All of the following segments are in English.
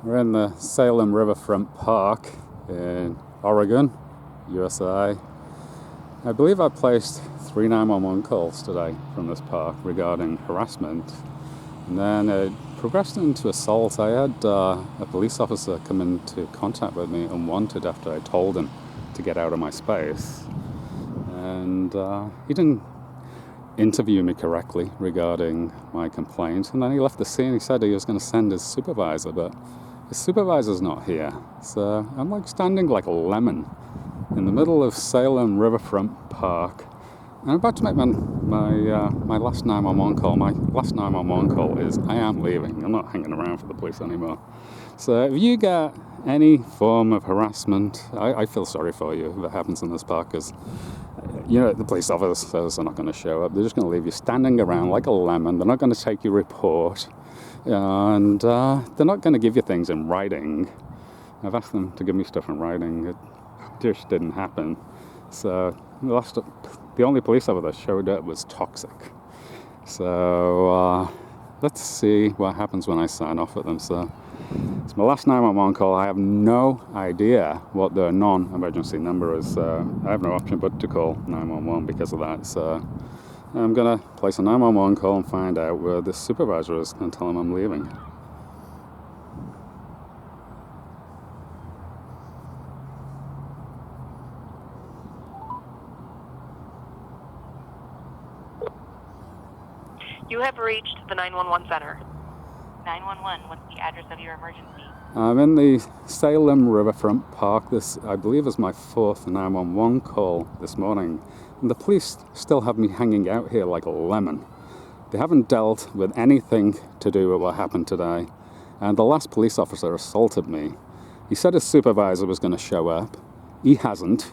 We're in the Salem Riverfront Park in Oregon, USA. I believe I placed 3 911 calls today from this park regarding harassment. And then it progressed into assault. I had a police officer come into contact with me unwanted after I told him to get out of my space. And he didn't interview me correctly regarding my complaint. And then he left the scene. He said he was going to send his supervisor, but his supervisor's not here. So I'm like standing like a lemon in the middle of Salem Riverfront Park. And I'm about to make my last 911 call. My last 911 call is I am leaving. I'm not hanging around for the police anymore. So if you get any form of harassment, I feel sorry for you if it happens in this park, because the police officers are not going to show up. They're just going to leave you standing around like a lemon. They're not going to take your report. And they're not going to give you things in writing. I've asked them to give me stuff in writing. It just didn't happen. So the only police officer that showed up was toxic. So let's see what happens when I sign off with them. So it's my last 911 call. I have no idea what the non-emergency number is. I have no option but to call 911 because of that. So I'm going to place a 911 call and find out where this supervisor is and tell him I'm leaving. You have reached the 911 center. 911, what's the address of your emergency? I'm in the Salem Riverfront Park. This, I believe, is my 4th 911 call this morning. And the police still have me hanging out here like a lemon. They haven't dealt with anything to do with what happened today. And the last police officer assaulted me. He said his supervisor was going to show up. He hasn't.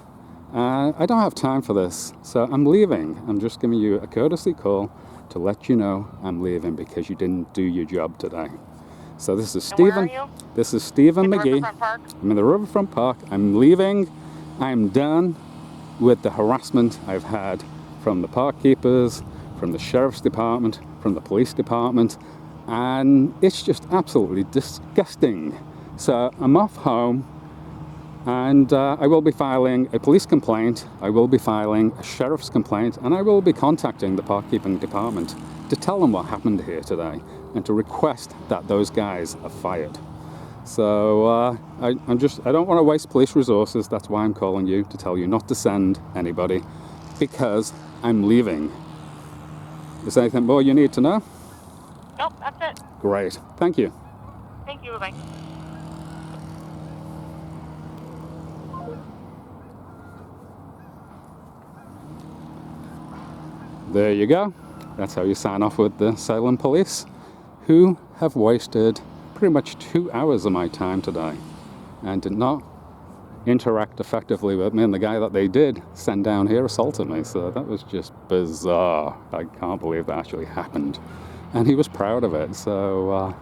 I don't have time for this. So I'm leaving. I'm just giving you a courtesy call to let you know I'm leaving because you didn't do your job today. So this is Stephen. Where are you? This is Stephen In the McGee. Riverfront Park? I'm in the Riverfront Park. I'm leaving. I'm done with the harassment I've had from the park keepers, from the sheriff's department, from the police department, and it's just absolutely disgusting. So I'm off home, and I will be filing a police complaint, I will be filing a sheriff's complaint, and I will be contacting the park keeping department to tell them what happened here today and to request that those guys are fired. So I don't want to waste police resources. That's why I'm calling you, to tell you not to send anybody, because I'm leaving. Is there anything more you need to know? Nope, that's it. Great. Thank you. Thank you, bye-bye. There you go. That's how you sign off with the Salem Police, who have wasted pretty much 2 hours of my time today and did not interact effectively with me, and the guy that they did send down here assaulted me. So that was just bizarre. I can't believe that actually happened, and he was proud of it. So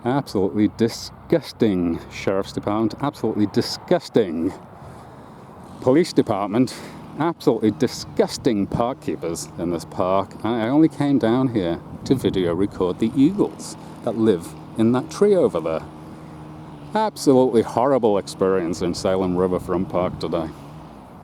absolutely disgusting sheriff's department, absolutely disgusting police department, absolutely disgusting park keepers in this park. I only came down here to video record the eagles that live in that tree over there. Absolutely horrible experience in Salem Riverfront Park today.